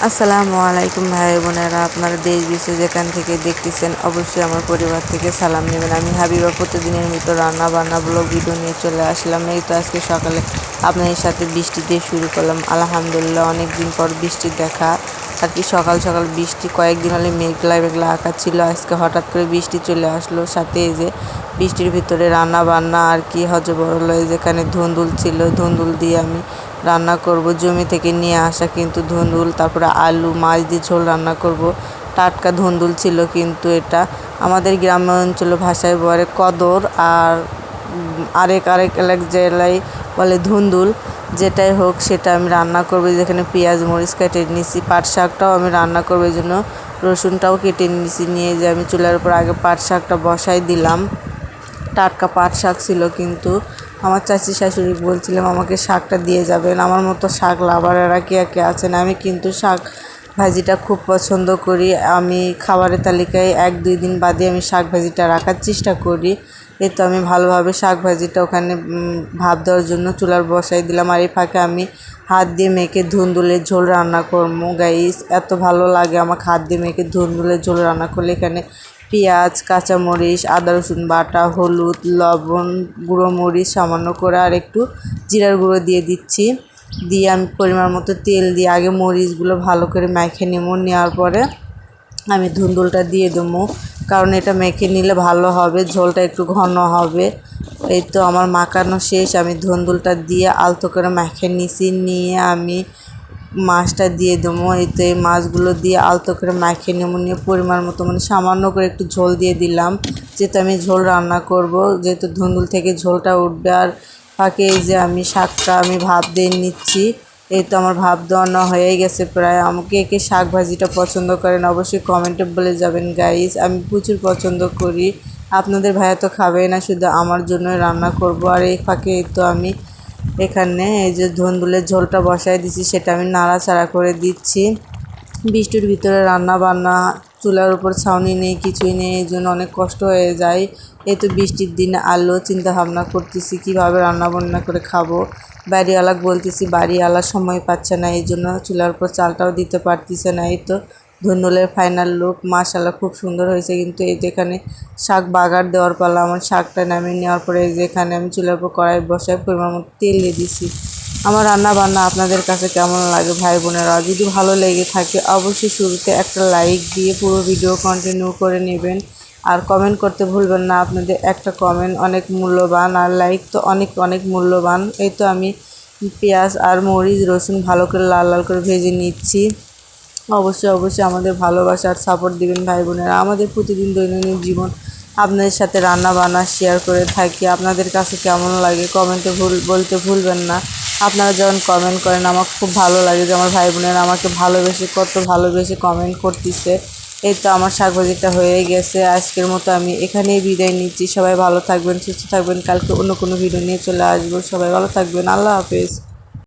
আসসালামু আলাইকুম ভাই বোনেরা, আপনারা দেশ বিদেশে যেখান থেকে দেখতেছেন অবশ্যই আমার পরিবার থেকে সালাম নেবেন। আমি হাবিবা প্রতিদিনের মতো রান্না বান্না ব্লগ ভিডিও নিয়ে চলে আসলাম। এই তো আজকে সকালে আপনাদের সাথে বৃষ্টি দিয়ে শুরু করলাম। আলহামদুলিল্লাহ, অনেক দিন পর বৃষ্টি দেখা আর কি। সকাল সকাল বৃষ্টি, কয়েকদিন হলে মেঘলা মেঘলা আকাশ ছিল, আজকে হঠাৎ করে বৃষ্টি চলে আসলো। সাথে এই যে বৃষ্টির ভিতরে রান্না বান্না আর কি হজবরল, যেখানে ধুন্দুল ছিল, ধুন্দুল দিয়ে আমি রান্না করব। জমি থেকে নিয়ে আসা কিন্তু ধুন্দুল, তারপরে আলু মাছ দিয়ে ঝোল রান্না করব। টাটকা ধুন্দুল ছিল, কিন্তু এটা আমাদের গ্রাম অঞ্চল ভাষায় বলে কদর, আর আরেক আরেক জেলায় বলে ধুন্দুল। যেটাই হোক সেটা আমি রান্না করবো। যেখানে পেঁয়াজ মরিচ কেটে নিয়েছি, পাট শাকটাও আমি রান্না করবো, এই জন্য রসুনটাও কেটে নিয়েছি। নিয়ে যে আমি চুলার উপর আগে পাট শাকটা বসাই দিলাম। টাটকা পাট শাক ছিল, কিন্তু আমার চাচি শাশুড়ি বলছিলাম আমাকে শাকটা দিয়ে যাবেন। আমার মতো শাক লাভারেরা কে আছেন। আমি কিন্তু শাক ভাজিটা খুব পছন্দ করি। আমি খাবারের তালিকায় 1-2 দিন বাদে আমি শাক ভাজিটা রাখার চেষ্টা করি। এই তো আমি ভালোভাবে শাক ভাজিটা ওখানে ভাপ দেওয়ার জন্য চুলার বসাই দিলাম। আর এই ফাঁকে আমি হাত দিয়ে মেখে ধুন্দুলের ঝোল রান্না করবো। গাইস, এত ভালো লাগে আমার হাত দিয়ে মেখে ধুন্দুলের ঝোল রান্না করলে। এখানে পেঁয়াজ, কাঁচামরিচ, আদা রসুন বাটা, হলুদ, লবণ, গুঁড়ো মরিচ সামান্য করে, আর একটু জিরার গুঁড়ো দিয়ে দিচ্ছি। দিয়ে আমি পরিমাণ মতো তেল দিয়ে আগে মরিচগুলো ভালো করে মেখে নেব। নেওয়ার পরে আমি ধুন্দুলটা দিয়ে দেবো, কারণ এটা মেখে নিলে ভালো হবে, ঝোলটা একটু ঘন হবে। এই তো আমার মাখানো শেষ, আমি ধুন্দুলটা দিয়ে আলতো করে মেখে নিছি। নিয়ে আমি মাছটা দিয়ে দেবো। এই তো এই মাছগুলো দিয়ে আলতো করে মাখিয়ে নেবো। নিয়ে পরিমাণ মতো সামান্য করে একটু ঝোল দিয়ে দিলাম, যেহেতু আমি ঝোল রান্না করব, যেহেতু ধুন্দুল থেকে ঝোলটা উঠবে। আর ফাঁকে এই যে আমি শাকটা আমি ভাপ দিয়ে নিচ্ছি। এই তো আমার ভাপ দেওয়ানো হয়ে গেছে প্রায়। আমাকে কে শাক ভাজিটা পছন্দ করেন অবশ্যই কমেন্টে বলে যাবেন গাইস। আমি প্রচুর পছন্দ করি, আপনাদের ভাইয়া তো খাবেই না, শুধু আমার জন্যই রান্না করব। আর এই ফাঁকে এই তো আমি এখানে এই যে ধুন্দুলের ঝোলটা বসাই দিচ্ছি, সেটা আমি নাড়াচাড়া করে দিচ্ছি। বৃষ্টির ভিতরে রান্না বান্না, চুলার উপর ছাউনি নেই, কিছুই নেই, এই জন্য অনেক কষ্ট হয়ে যায়। এই তো বৃষ্টির দিনে আলো চিন্তা ভাবনা করতেছি কীভাবে রান্না বান্না করে খাবো। বাড়িওয়ালা বলতেছি, বাড়িওয়ালা সময় পাচ্ছে না, এই জন্য চুলার উপর চালটাও দিতে পারতেছে না। এই তো ধুন্দুলের ফাইনাল লুক, মাশাআল্লাহ খুব সুন্দর হয়েছে। কিন্তু এই যেখানে শাক বাগার দেওয়ার পালা, আমার শাকটা নামিয়ে নেওয়ার পরে যেখানে আমি চুলার উপর কড়াই বসায় পরিমাণ মতো তেল দিয়ে দিছি। আমার রান্না বান্না আপনাদের কাছে কেমন লাগে ভাই বোনেরা? যদি ভালো লেগে থাকে অবশ্যই শুরুতে একটা লাইক দিয়ে পুরো ভিডিও কন্টিনিউ করে নেবেন। আর কমেন্ট করতে ভুলবেন না, আপনাদের একটা কমেন্ট অনেক মূল্যবান, আর লাইক তো অনেক অনেক মূল্যবান। এই তো আমি পেঁয়াজ আর মরিচ রসুন ভালো করে লাল লাল করে ভেজে নিচ্ছি। অবশ্যই আমাদের ভালোবাসা আর সাপোর্ট দিবেন ভাই বোনেরা। আমাদের প্রতিদিন দৈনন্দিন জীবন আপনাদের সাথে রান্না বান্না শেয়ার করে থাকি। আপনাদের কাছে কেমন লাগে কমেন্টে বলতে ভুলবেন না। আপনারা যখন কমেন্ট করেন আমার খুব ভালো লাগে, যে আমার ভাই বোনেরা আমাকে ভালোবেসে, কত ভালোবেসে কমেন্ট করতেছে। এই তো আমার শাক ভাজিটা হয়ে গেছে। আজকের মতো আমি এখানেই বিদায় নিচ্ছি। সবাই ভালো থাকবেন, সুস্থ থাকবেন। কালকে অন্য কোনো ভিডিও নিয়ে চলে আসবো। সবাই ভালো থাকবেন। আল্লাহ হাফেজ।